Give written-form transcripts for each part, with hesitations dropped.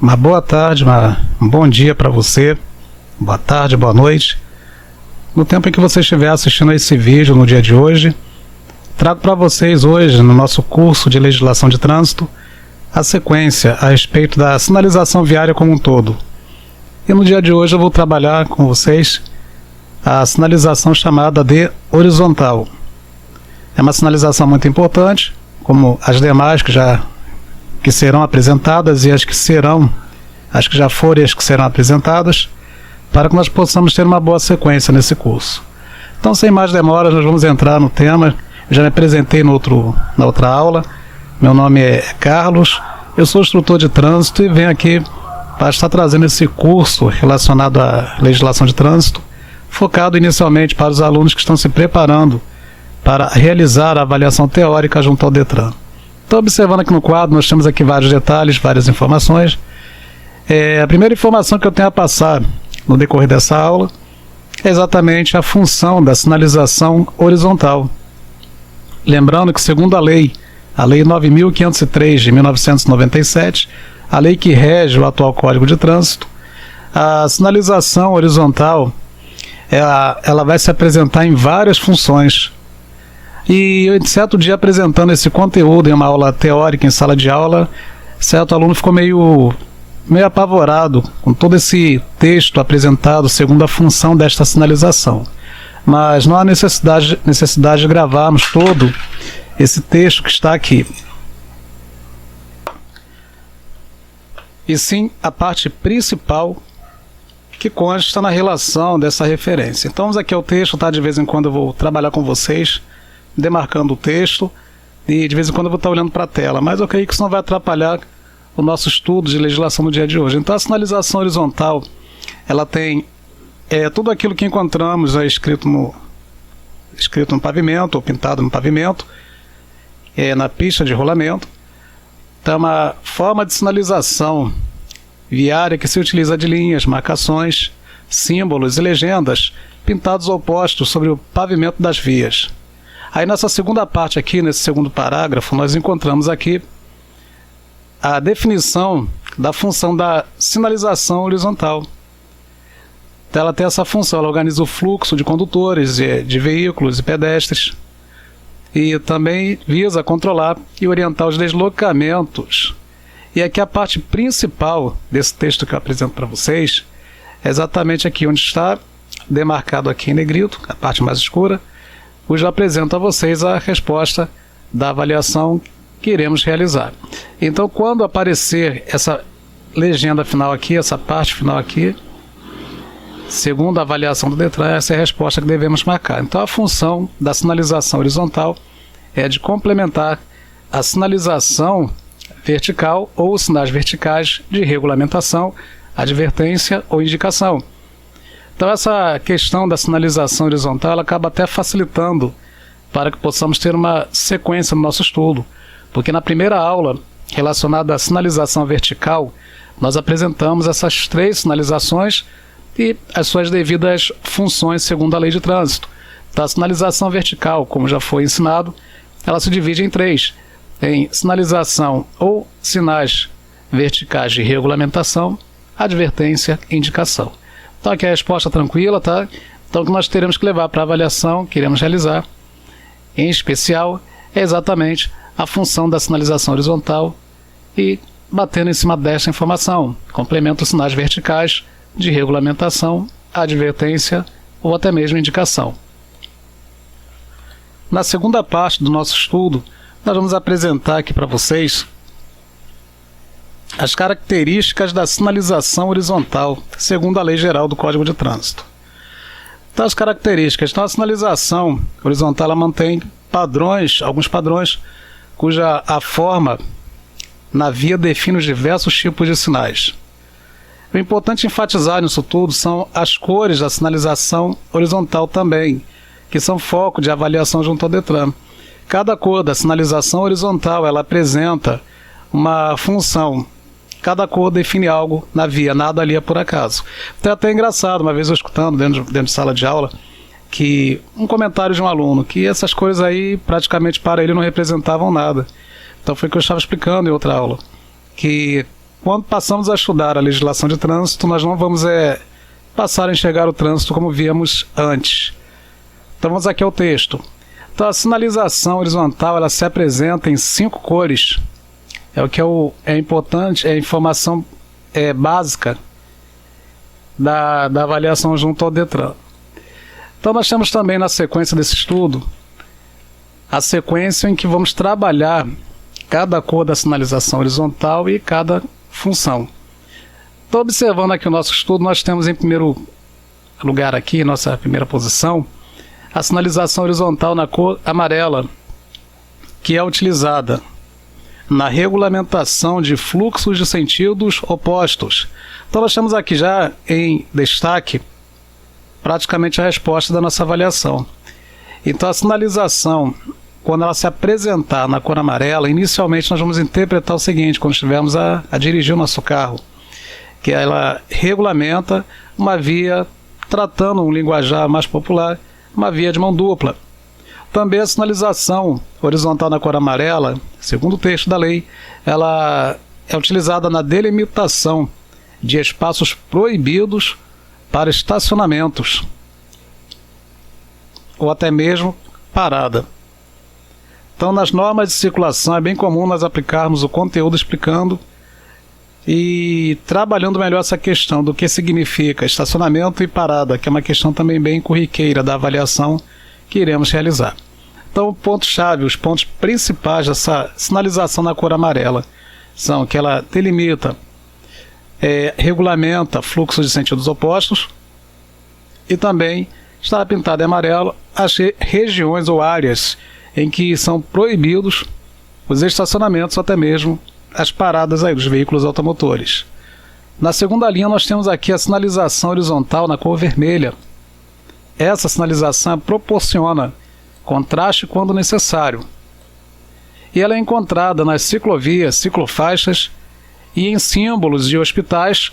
Uma boa tarde, um bom dia para você, boa tarde, boa noite. No tempo em que você estiver assistindo a esse vídeo no dia de hoje, trago para vocês hoje, no nosso curso de legislação de trânsito, a sequência a respeito da sinalização viária como um todo. E no dia de hoje eu vou trabalhar com vocês a sinalização chamada de horizontal. É uma sinalização muito importante, como as demais que serão apresentadas e as que já foram e as que serão apresentadas, para que nós possamos ter uma boa sequência nesse curso. Então, sem mais demoras, nós vamos entrar no tema. Eu já me apresentei na outra aula. Meu nome é Carlos, eu sou instrutor de trânsito e venho aqui para estar trazendo esse curso relacionado à legislação de trânsito, focado inicialmente para os alunos que estão se preparando para realizar a avaliação teórica junto ao DETRAN. Então, observando aqui no quadro, nós temos aqui vários detalhes, várias informações. A primeira informação que eu tenho a passar no decorrer dessa aula é exatamente a função da sinalização horizontal. Lembrando que, segundo a Lei 9.503 de 1997, a lei que rege o atual Código de Trânsito, a sinalização horizontal ela vai se apresentar em várias funções. E eu, certo dia, apresentando esse conteúdo em uma aula teórica em sala de aula, certo aluno ficou meio apavorado com todo esse texto apresentado segundo a função desta sinalização. Mas não há necessidade de gravarmos todo esse texto que está aqui. E sim a parte principal que consta na relação dessa referência. Então vamos aqui ao texto, tá? De vez em quando eu vou trabalhar com vocês, demarcando o texto, e de vez em quando eu vou estar olhando para a tela, mas eu creio que isso não vai atrapalhar o nosso estudo de legislação no dia de hoje. Então a sinalização horizontal, ela tem tudo aquilo que encontramos escrito no pavimento, ou pintado no pavimento, na pista de rolamento. Então é uma forma de sinalização viária que se utiliza de linhas, marcações, símbolos e legendas pintados ou postos sobre o pavimento das vias. Aí nessa segunda parte aqui, nesse segundo parágrafo, nós encontramos aqui a definição da função da sinalização horizontal. Então ela tem essa função, ela organiza o fluxo de condutores, de veículos e pedestres, e também visa controlar e orientar os deslocamentos. E aqui a parte principal desse texto que eu apresento para vocês é exatamente aqui onde está demarcado aqui em negrito, a parte mais escura, hoje eu apresento a vocês a resposta da avaliação que iremos realizar. Então, quando aparecer essa legenda final aqui, essa parte final aqui, segundo a avaliação do DETRAN, essa é a resposta que devemos marcar. Então, a função da sinalização horizontal é de complementar a sinalização vertical ou os sinais verticais de regulamentação, advertência ou indicação. Então essa questão da sinalização horizontal ela acaba até facilitando para que possamos ter uma sequência no nosso estudo, porque na primeira aula relacionada à sinalização vertical, nós apresentamos essas três sinalizações e as suas devidas funções segundo a lei de trânsito. Então a sinalização vertical, como já foi ensinado, ela se divide em três, em sinalização ou sinais verticais de regulamentação, advertência e indicação. Então aqui é a resposta tranquila, tá? Então o que nós teremos que levar para a avaliação que iremos realizar, em especial, é exatamente a função da sinalização horizontal e, batendo em cima desta informação, complementa os sinais verticais de regulamentação, advertência ou até mesmo indicação. Na segunda parte do nosso estudo, nós vamos apresentar aqui para vocês as características da sinalização horizontal, segundo a Lei Geral do Código de Trânsito. Então, as características. Então, a sinalização horizontal ela mantém alguns padrões, cuja a forma na via define os diversos tipos de sinais. O importante enfatizar nisso tudo são as cores da sinalização horizontal também, que são foco de avaliação junto ao DETRAN. Cada cor da sinalização horizontal ela apresenta uma função. Cada cor define algo na via, nada ali é por acaso. Então é até engraçado, uma vez eu escutando dentro de sala de aula, que um comentário de um aluno, que essas cores aí praticamente para ele não representavam nada. Então foi o que eu estava explicando em outra aula, que quando passamos a estudar a legislação de trânsito, nós não vamos passar a enxergar o trânsito como víamos antes. Então vamos aqui ao texto. Então a sinalização horizontal ela se apresenta em 5 cores. É o que é importante, é a informação básica da avaliação junto ao Detran. Então nós temos também na sequência desse estudo a sequência em que vamos trabalhar cada cor da sinalização horizontal e cada função. Então, observando aqui o nosso estudo, nós temos em primeiro lugar aqui, nossa primeira posição, a sinalização horizontal na cor amarela, que é utilizada na regulamentação de fluxos de sentidos opostos. Então nós temos aqui já em destaque praticamente a resposta da nossa avaliação. Então a sinalização, quando ela se apresentar na cor amarela, inicialmente nós vamos interpretar o seguinte, quando estivermos a dirigir o nosso carro, que ela regulamenta uma via, tratando um linguajar mais popular, uma via de mão dupla. Também a sinalização horizontal na cor amarela, segundo o texto da lei, ela é utilizada na delimitação de espaços proibidos para estacionamentos, ou até mesmo parada. Então, nas normas de circulação é bem comum nós aplicarmos o conteúdo explicando e trabalhando melhor essa questão do que significa estacionamento e parada, que é uma questão também bem corriqueira da avaliação que iremos realizar. Então, o ponto-chave, os pontos principais dessa sinalização na cor amarela são que ela delimita, regulamenta fluxos de sentidos opostos e também está pintada em amarelo as regiões ou áreas em que são proibidos os estacionamentos ou até mesmo as paradas aí dos veículos automotores. Na segunda linha nós temos aqui a sinalização horizontal na cor vermelha. Essa sinalização proporciona contraste quando necessário. E ela é encontrada nas ciclovias, ciclofaixas e em símbolos de hospitais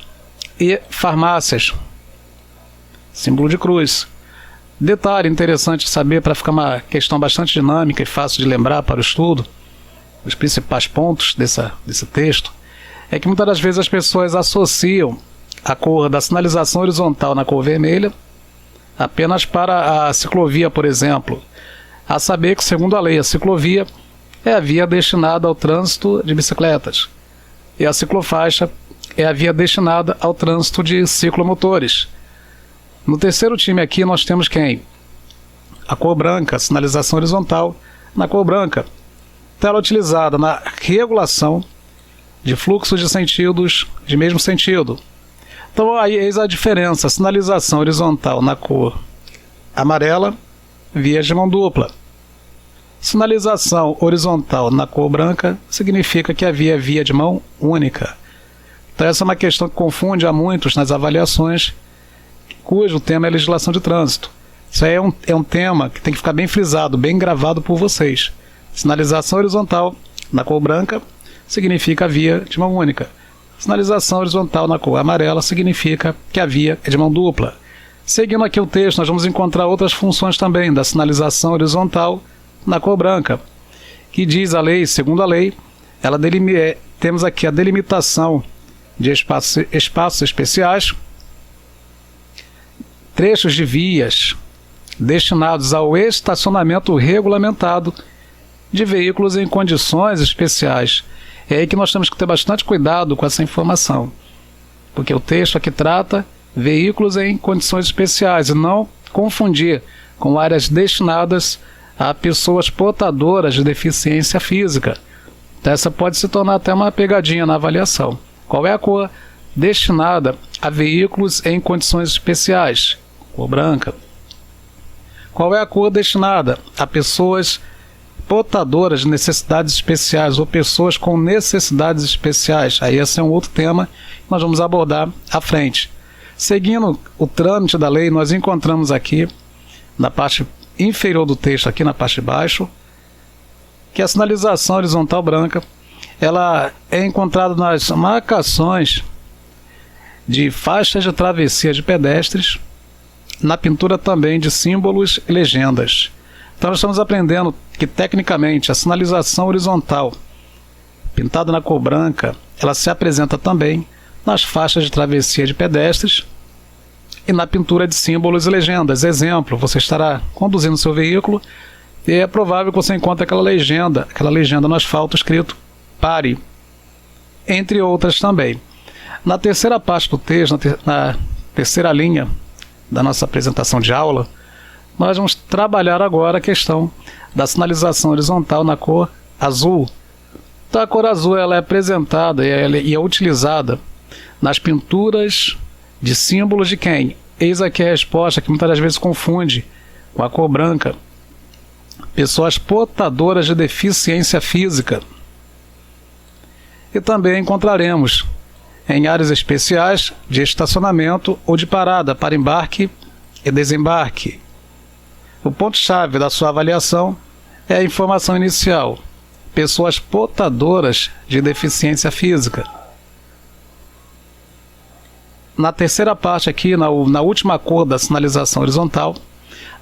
e farmácias. Símbolo de cruz. Detalhe interessante de saber para ficar uma questão bastante dinâmica e fácil de lembrar para o estudo, os principais pontos desse texto, é que muitas das vezes as pessoas associam a cor da sinalização horizontal na cor vermelha apenas para a ciclovia, por exemplo, a saber que, segundo a lei, a ciclovia é a via destinada ao trânsito de bicicletas e a ciclofaixa é a via destinada ao trânsito de ciclomotores. No terceiro time aqui nós temos quem? A cor branca, a sinalização horizontal na cor branca. Tela utilizada na regulação de fluxos de sentidos de mesmo sentido. Então aí eis a diferença, a sinalização horizontal na cor amarela, via de mão dupla. Sinalização horizontal na cor branca significa que havia via de mão única. Então essa é uma questão que confunde a muitos nas avaliações, cujo tema é legislação de trânsito. Isso aí é um tema que tem que ficar bem frisado, bem gravado por vocês. Sinalização horizontal na cor branca significa via de mão única. Sinalização horizontal na cor amarela significa que a via é de mão dupla. Seguindo aqui o texto, nós vamos encontrar outras funções também da sinalização horizontal na cor branca, que diz a lei, segundo a lei, temos aqui a delimitação de espaços especiais, trechos de vias destinados ao estacionamento regulamentado de veículos em condições especiais. É aí que nós temos que ter bastante cuidado com essa informação, porque o texto aqui trata veículos em condições especiais e não confundir com áreas destinadas a pessoas portadoras de deficiência física. Então essa pode se tornar até uma pegadinha na avaliação. Qual é a cor destinada a veículos em condições especiais? Cor branca. Qual é a cor destinada a pessoas portadoras de necessidades especiais ou pessoas com necessidades especiais? Aí esse é um outro tema que nós vamos abordar à frente. Seguindo o trâmite da lei, nós encontramos aqui, na parte inferior do texto, aqui na parte de baixo, que a sinalização horizontal branca, ela é encontrada nas marcações de faixas de travessia de pedestres, na pintura também de símbolos e legendas. Então nós estamos aprendendo que tecnicamente a sinalização horizontal pintada na cor branca ela se apresenta também nas faixas de travessia de pedestres e na pintura de símbolos e legendas. Exemplo, você estará conduzindo seu veículo e é provável que você encontre aquela legenda no asfalto escrito "pare", entre outras também. Na terceira parte do texto, na terceira linha da nossa apresentação de aula, nós vamos trabalhar agora a questão da sinalização horizontal na cor azul. Então, a cor azul ela é apresentada e é utilizada nas pinturas de símbolos de quem? Eis aqui a resposta que muitas das vezes confunde com a cor branca. Pessoas portadoras de deficiência física. E também encontraremos em áreas especiais de estacionamento ou de parada para embarque e desembarque. O ponto-chave da sua avaliação é a informação inicial. Pessoas portadoras de deficiência física. Na terceira parte aqui, na última cor da sinalização horizontal,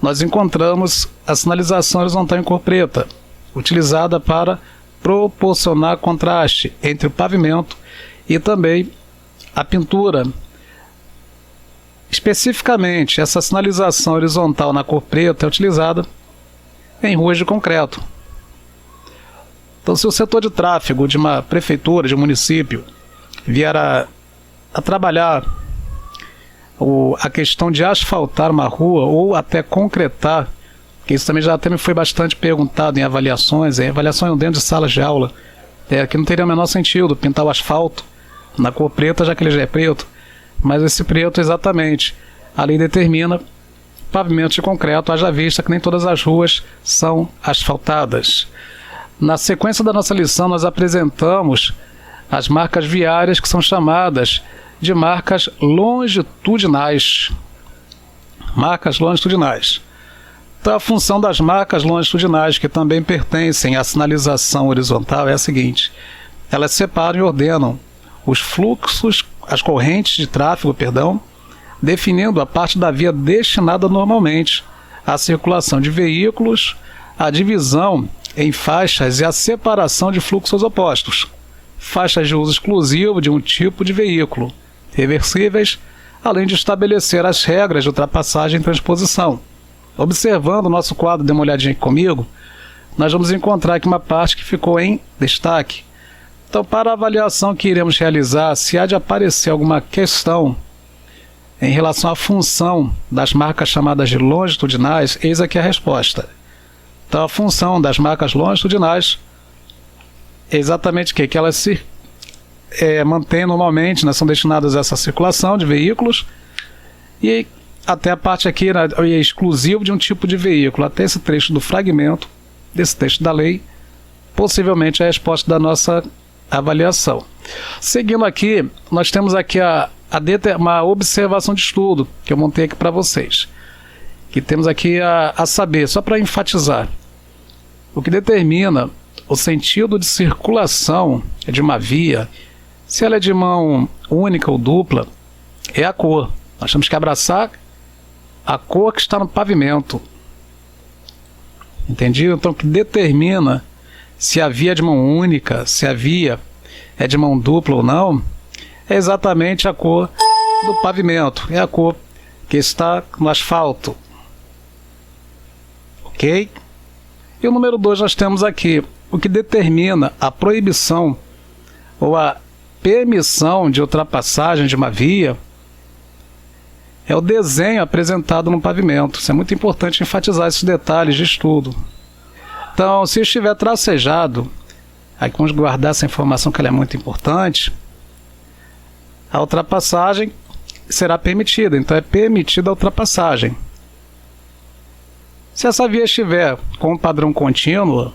nós encontramos a sinalização horizontal em cor preta, utilizada para proporcionar contraste entre o pavimento e também a pintura. Especificamente, essa sinalização horizontal na cor preta é utilizada em ruas de concreto. Então, se o setor de tráfego de uma prefeitura, de um município, vier a trabalhar a questão de asfaltar uma rua ou até concretar, que isso também já até me foi bastante perguntado em avaliações dentro de salas de aula, que não teria o menor sentido pintar o asfalto na cor preta, já que ele já é preto, mas esse preto exatamente, a lei determina pavimento de concreto, haja vista que nem todas as ruas são asfaltadas. Na sequência da nossa lição, nós apresentamos as marcas viárias que são chamadas de marcas longitudinais. Marcas longitudinais. Então, a função das marcas longitudinais, que também pertencem à sinalização horizontal, é a seguinte: elas separam e ordenam os fluxos, as correntes de tráfego, definindo a parte da via destinada normalmente à circulação de veículos, a divisão em faixas e a separação de fluxos opostos, faixas de uso exclusivo de um tipo de veículo, reversíveis, além de estabelecer as regras de ultrapassagem e transposição. Observando o nosso quadro, dê uma olhadinha aqui comigo, nós vamos encontrar aqui uma parte que ficou em destaque. Então, para a avaliação que iremos realizar, se há de aparecer alguma questão em relação à função das marcas chamadas de longitudinais, eis aqui a resposta. Então, a função das marcas longitudinais é exatamente o quê? Que elas se mantêm normalmente, são destinadas a essa circulação de veículos e até a parte aqui é exclusivo de um tipo de veículo. Até esse trecho do fragmento, desse texto da lei, possivelmente é a resposta da nossa avaliação. Seguindo aqui, nós temos aqui uma observação de estudo que eu montei aqui para vocês. Que temos aqui a saber, só para enfatizar, o que determina o sentido de circulação de uma via, se ela é de mão única ou dupla, é a cor. Nós temos que abraçar a cor que está no pavimento. Entendido? Então, o que determina se a via é de mão única, se a via é de mão dupla ou não, é exatamente a cor do pavimento, é a cor que está no asfalto. Ok? E o número 2 nós temos aqui, o que determina a proibição ou a permissão de ultrapassagem de uma via é o desenho apresentado no pavimento. Isso é muito importante enfatizar esses detalhes de estudo. Então, se estiver tracejado, aí vamos guardar essa informação que ela é muito importante, a ultrapassagem será permitida. Então, é permitida a ultrapassagem. Se essa via estiver com um padrão contínuo,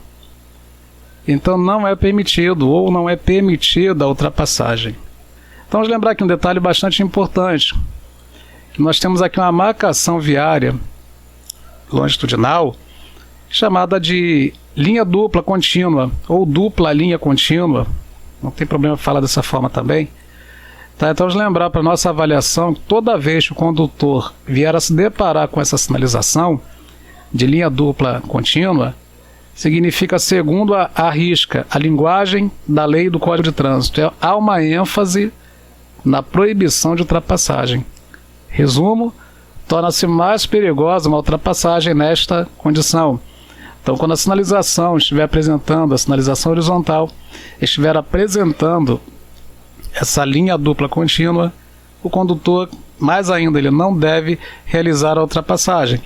então não é permitido ou não é permitida a ultrapassagem. Então, vamos lembrar aqui um detalhe bastante importante. Nós temos aqui uma marcação viária longitudinal chamada de linha dupla contínua ou dupla linha contínua. Não tem problema falar dessa forma também. Tá, então, vamos lembrar para a nossa avaliação que toda vez que o condutor vier a se deparar com essa sinalização de linha dupla contínua, significa segundo a risca, a linguagem da lei do Código de Trânsito. Há uma ênfase na proibição de ultrapassagem. Resumo, torna-se mais perigosa uma ultrapassagem nesta condição. Então, quando a sinalização estiver apresentando, a sinalização horizontal, estiver apresentando essa linha dupla contínua, o condutor, mais ainda, ele não deve realizar a ultrapassagem.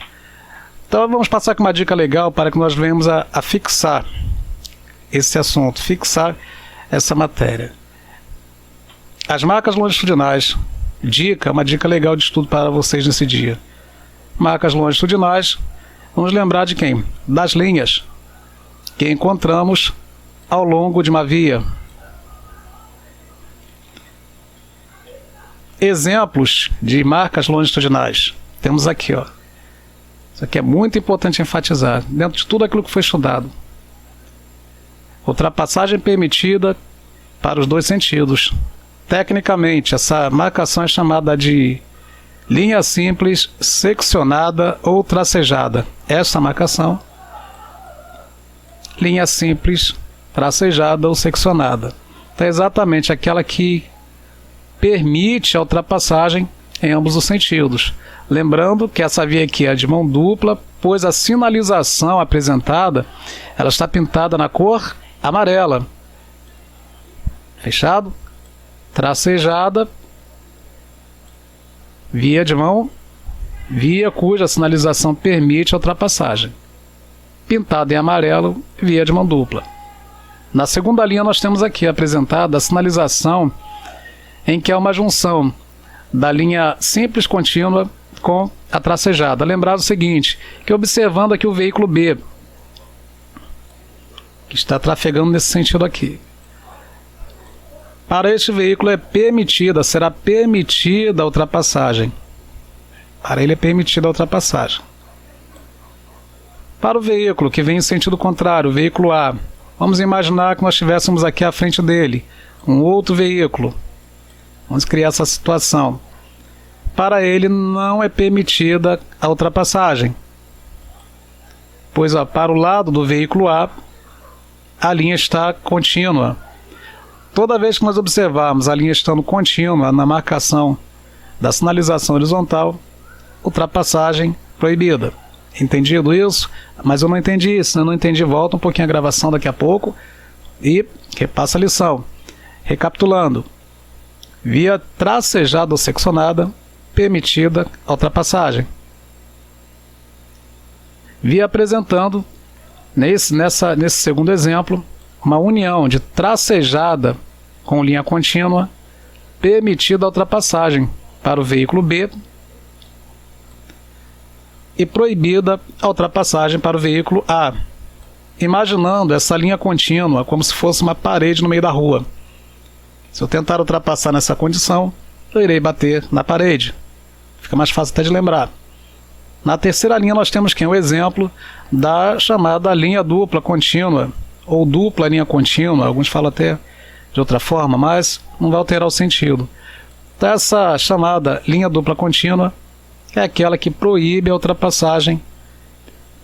Então, vamos passar aqui uma dica legal para que nós venhamos a fixar esse assunto, fixar essa matéria. As marcas longitudinais, uma dica legal de estudo para vocês nesse dia. Marcas longitudinais, vamos lembrar de quem? Das linhas que encontramos ao longo de uma via. Exemplos de marcas longitudinais. Temos aqui, ó. Isso aqui é muito importante enfatizar, dentro de tudo aquilo que foi estudado. Ultrapassagem permitida para os dois sentidos. Tecnicamente, essa marcação é chamada de linha simples, seccionada ou tracejada. Essa marcação, linha simples, tracejada ou seccionada, é exatamente aquela que permite a ultrapassagem em ambos os sentidos. Lembrando que essa via aqui é de mão dupla, pois a sinalização apresentada, ela está pintada na cor amarela. Fechado? Tracejada, via de mão, via cuja sinalização permite a ultrapassagem. Pintada em amarelo, via de mão dupla. Na segunda linha nós temos aqui apresentada a sinalização em que é uma junção da linha simples contínua com a tracejada. Lembrar o seguinte, que observando aqui o veículo B, que está trafegando nesse sentido aqui. Para este veículo será permitida a ultrapassagem. Para ele é permitida a ultrapassagem. Para o veículo que vem em sentido contrário, o veículo A, vamos imaginar que nós estivéssemos aqui à frente dele, um outro veículo. Vamos criar essa situação. Para ele não é permitida a ultrapassagem, pois para o lado do veículo A, a linha está contínua. Toda vez que nós observarmos a linha estando contínua na marcação da sinalização horizontal, ultrapassagem proibida. Entendido isso? Mas eu não entendi isso, eu não entendi. Volta um pouquinho a gravação daqui a pouco e repassa a lição. Recapitulando, via tracejada ou seccionada, permitida a ultrapassagem. Via apresentando, nesse segundo exemplo, uma união de tracejada com linha contínua, permitida a ultrapassagem para o veículo B e proibida a ultrapassagem para o veículo A. Imaginando essa linha contínua como se fosse uma parede no meio da rua. Se eu tentar ultrapassar nessa condição, eu irei bater na parede. Fica mais fácil até de lembrar. Na terceira linha nós temos o exemplo da chamada linha dupla contínua, ou dupla linha contínua, alguns falam até de outra forma, mas não vai alterar o sentido. Então, essa chamada linha dupla contínua é aquela que proíbe a ultrapassagem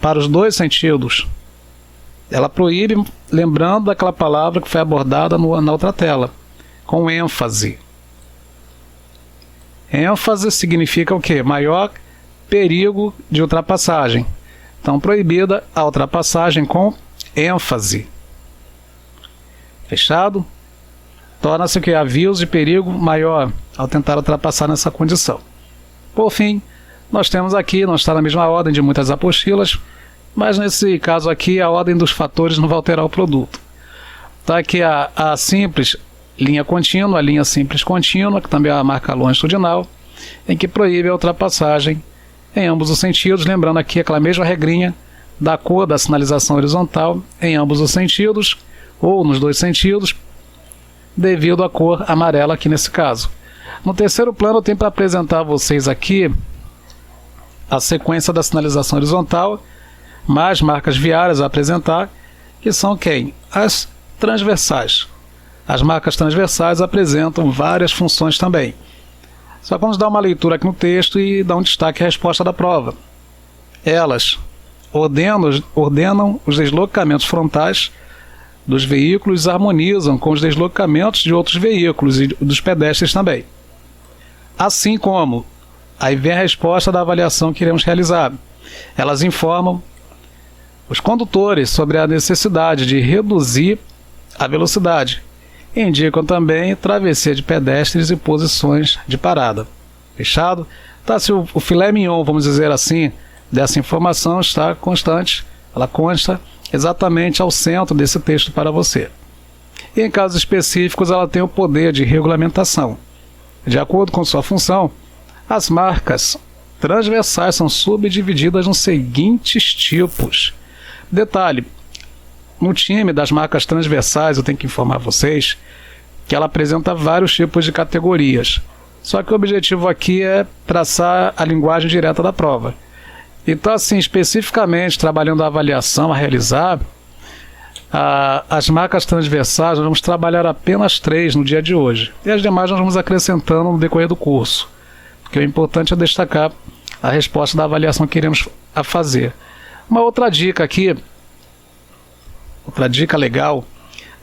para os dois sentidos. Ela proíbe, lembrando daquela palavra que foi abordada na outra tela, com ênfase. ênfase significa o quê? Maior perigo de ultrapassagem. Então, proibida a ultrapassagem com ênfase. Fechado? Torna-se o quê? Aviso de perigo maior ao tentar ultrapassar nessa condição. Por fim, nós temos aqui, não está na mesma ordem de muitas apostilas, mas nesse caso aqui a ordem dos fatores não vai alterar o produto. Está aqui a simples linha contínua, a linha simples contínua, que também é a marca longitudinal, em que proíbe a ultrapassagem em ambos os sentidos, lembrando aqui aquela mesma regrinha da cor da sinalização horizontal em ambos os sentidos, ou nos dois sentidos, devido à cor amarela aqui nesse caso. No terceiro plano eu tenho para apresentar a vocês aqui a sequência da sinalização horizontal, mais marcas viárias a apresentar, que são quem? As transversais. As marcas transversais apresentam várias funções também. Só vamos dar uma leitura aqui no texto e dar um destaque à resposta da prova. Elas ordenam os deslocamentos frontais dos veículos e harmonizam com os deslocamentos de outros veículos e dos pedestres também. Assim como, aí vem a resposta da avaliação que iremos realizar. Elas informam os condutores sobre a necessidade de reduzir a velocidade. Indicam também travessia de pedestres e posições de parada. Fechado? Tá, se o filé mignon, vamos dizer assim, dessa informação está constante, ela consta exatamente ao centro desse texto para você. E em casos específicos ela tem o poder de regulamentação. De acordo com sua função, as marcas transversais são subdivididas nos seguintes tipos. Detalhe, no time das marcas transversais eu tenho que informar vocês que ela apresenta vários tipos de categorias. Só que o objetivo aqui é traçar a linguagem direta da prova. Então, assim, especificamente, trabalhando a avaliação a realizar, as marcas transversais, nós vamos trabalhar apenas 3 no dia de hoje. E as demais nós vamos acrescentando no decorrer do curso. Porque o importante é destacar a resposta da avaliação que iremos fazer. Uma outra dica aqui, outra dica legal,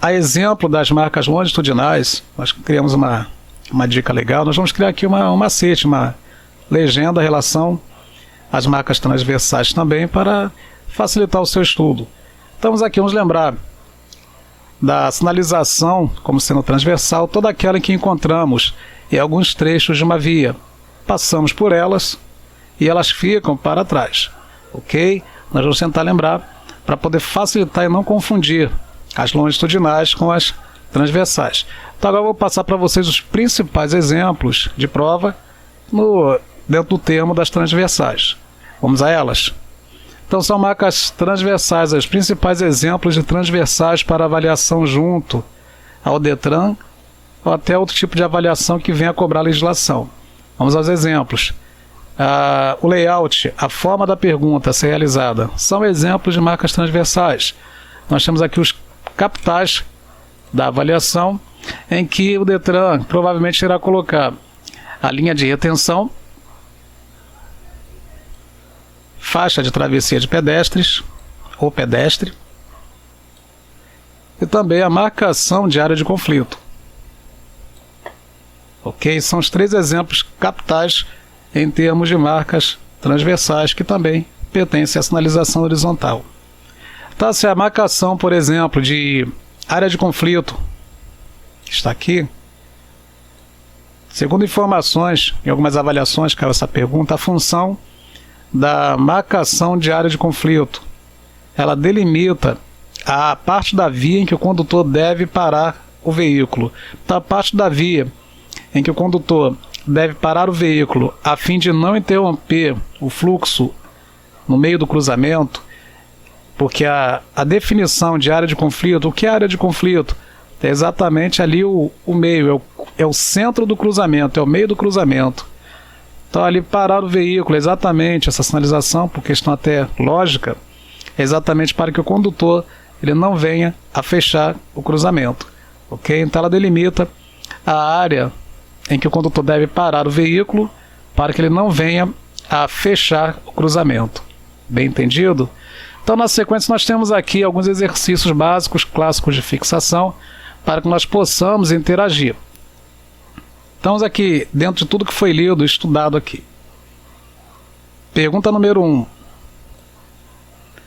a exemplo das marcas longitudinais, nós criamos uma dica legal, nós vamos criar aqui um macete, uma legenda em relação às marcas transversais também para facilitar o seu estudo. Estamos aqui, vamos lembrar da sinalização como sendo transversal, toda aquela em que encontramos em alguns trechos de uma via. Passamos por elas e elas ficam para trás, ok? Nós vamos tentar lembrar para poder facilitar e não confundir as longitudinais com as transversais. Então agora eu vou passar para vocês os principais exemplos de prova dentro do termo das transversais. Vamos a elas? Então são marcas transversais, os principais exemplos de transversais para avaliação junto ao DETRAN ou até outro tipo de avaliação que venha a cobrar a legislação. Vamos aos exemplos. O layout, a forma da pergunta a ser realizada, são exemplos de marcas transversais. Nós temos aqui os capitais da avaliação, em que o DETRAN provavelmente irá colocar a linha de retenção, faixa de travessia de pedestres ou pedestre e também a marcação de área de conflito. Ok? São os 3 exemplos capitais em termos de marcas transversais que também pertencem à sinalização horizontal. Tá, se a marcação, por exemplo, de área de conflito está aqui, segundo informações em algumas avaliações que caiu essa pergunta, a função da marcação de área de conflito, ela delimita a parte da via em que o condutor deve parar o veículo. Então, a parte da via em que o condutor deve parar o veículo a fim de não interromper o fluxo no meio do cruzamento, porque a definição de área de conflito, o que é área de conflito? É exatamente ali o meio, é o centro do cruzamento, é o meio do cruzamento. Então ali parar o veículo, exatamente essa sinalização, por questão até lógica, é exatamente para que o condutor ele não venha a fechar o cruzamento. Ok? Então ela delimita a área em que o condutor deve parar o veículo para que ele não venha a fechar o cruzamento. Bem entendido? Então, na sequência, nós temos aqui alguns exercícios básicos, clássicos de fixação, para que nós possamos interagir. Estamos aqui dentro de tudo que foi lido e estudado aqui. Pergunta número 1.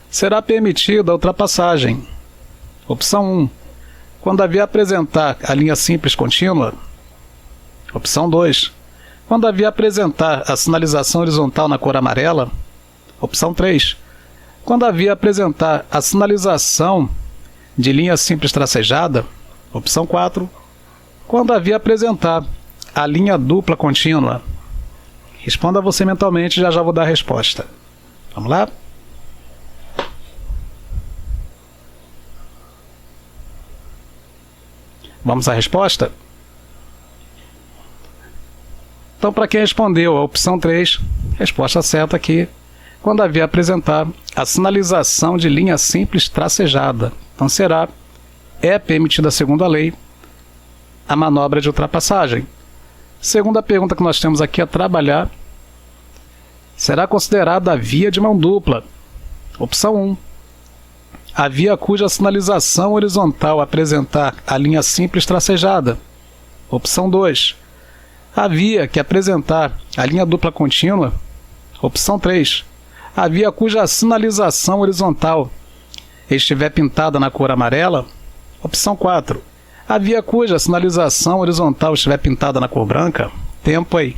Será permitida a ultrapassagem? Opção 1. Quando a via apresentar a linha simples contínua. Opção 2. Quando a via apresentar a sinalização horizontal na cor amarela. Opção 3. Quando a via apresentar a sinalização de linha simples tracejada. Opção 4. Quando a via apresentar a linha dupla contínua. Responda você mentalmente, já vou dar a resposta. Vamos lá? Vamos à resposta? Então, para quem respondeu a opção 3, resposta certa aqui. Quando a via apresentar a sinalização de linha simples tracejada. Então é permitida, segundo a lei, a manobra de ultrapassagem. Segunda pergunta que nós temos aqui a trabalhar: será considerada a via de mão dupla? Opção 1. A via cuja sinalização horizontal apresentar a linha simples tracejada. Opção 2. A via que apresentar a linha dupla contínua. Opção 3. A via cuja sinalização horizontal estiver pintada na cor amarela. Opção 4. A via cuja sinalização horizontal estiver pintada na cor branca. Tempo aí.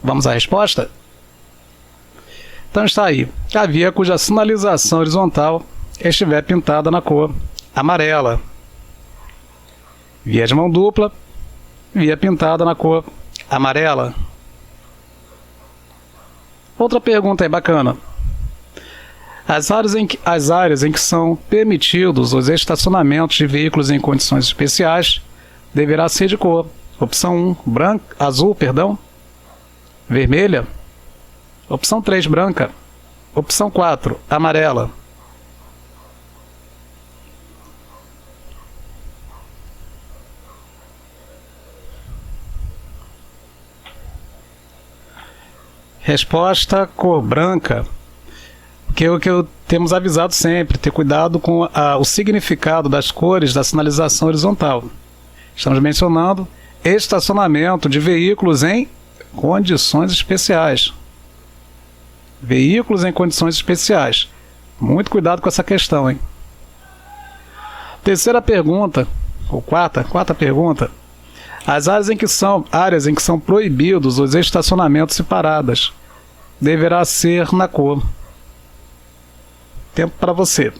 Vamos à resposta? Então está aí. A via cuja sinalização horizontal estiver pintada na cor amarela. Via de mão dupla, via pintada na cor amarela. Outra pergunta aí bacana. As áreas em que são permitidos os estacionamentos de veículos em condições especiais deverá ser de cor. Opção 1, azul, vermelha. Opção 3, branca. Opção 4, amarela. Resposta, cor branca. Porque é o que temos avisado sempre, ter cuidado com o significado das cores da sinalização horizontal. Estamos mencionando estacionamento de veículos em condições especiais. Veículos em condições especiais. Muito cuidado com essa questão, hein? Terceira pergunta, ou quarta pergunta. As áreas em que são proibidos os estacionamentos separados deverá ser na cor. Tempo para você.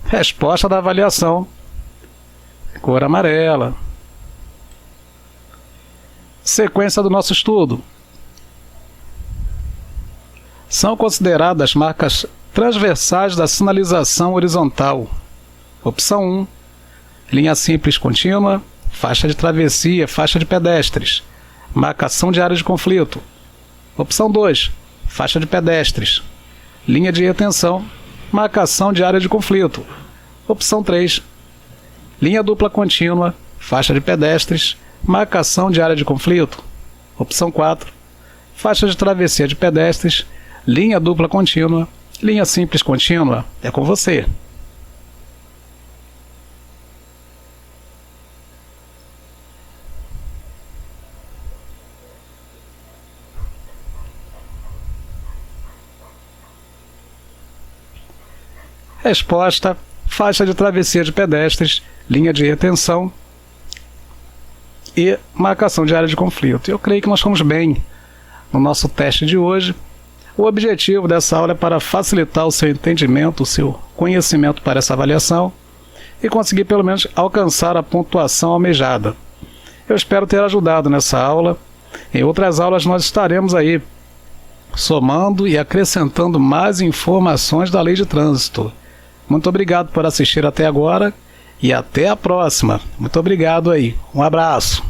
Resposta da avaliação. Cor amarela. Sequência do nosso estudo. São consideradas marcas transversais da sinalização horizontal. Opção 1. Linha simples contínua, faixa de travessia, faixa de pedestres. Marcação de área de conflito. Opção 2. Faixa de pedestres. Linha de retenção. Marcação de área de conflito. Opção 3. Linha dupla contínua, faixa de pedestres, marcação de área de conflito. Opção 4. Faixa de travessia de pedestres, linha dupla contínua, linha simples contínua. É com você. Resposta, faixa de travessia de pedestres, linha de retenção e marcação de área de conflito. Eu creio que nós fomos bem no nosso teste de hoje. O objetivo dessa aula é para facilitar o seu entendimento, o seu conhecimento para essa avaliação e conseguir pelo menos alcançar a pontuação almejada. Eu espero ter ajudado nessa aula. Em outras aulas nós estaremos aí somando e acrescentando mais informações da lei de trânsito. Muito obrigado por assistir até agora e até a próxima. Muito obrigado aí. Um abraço.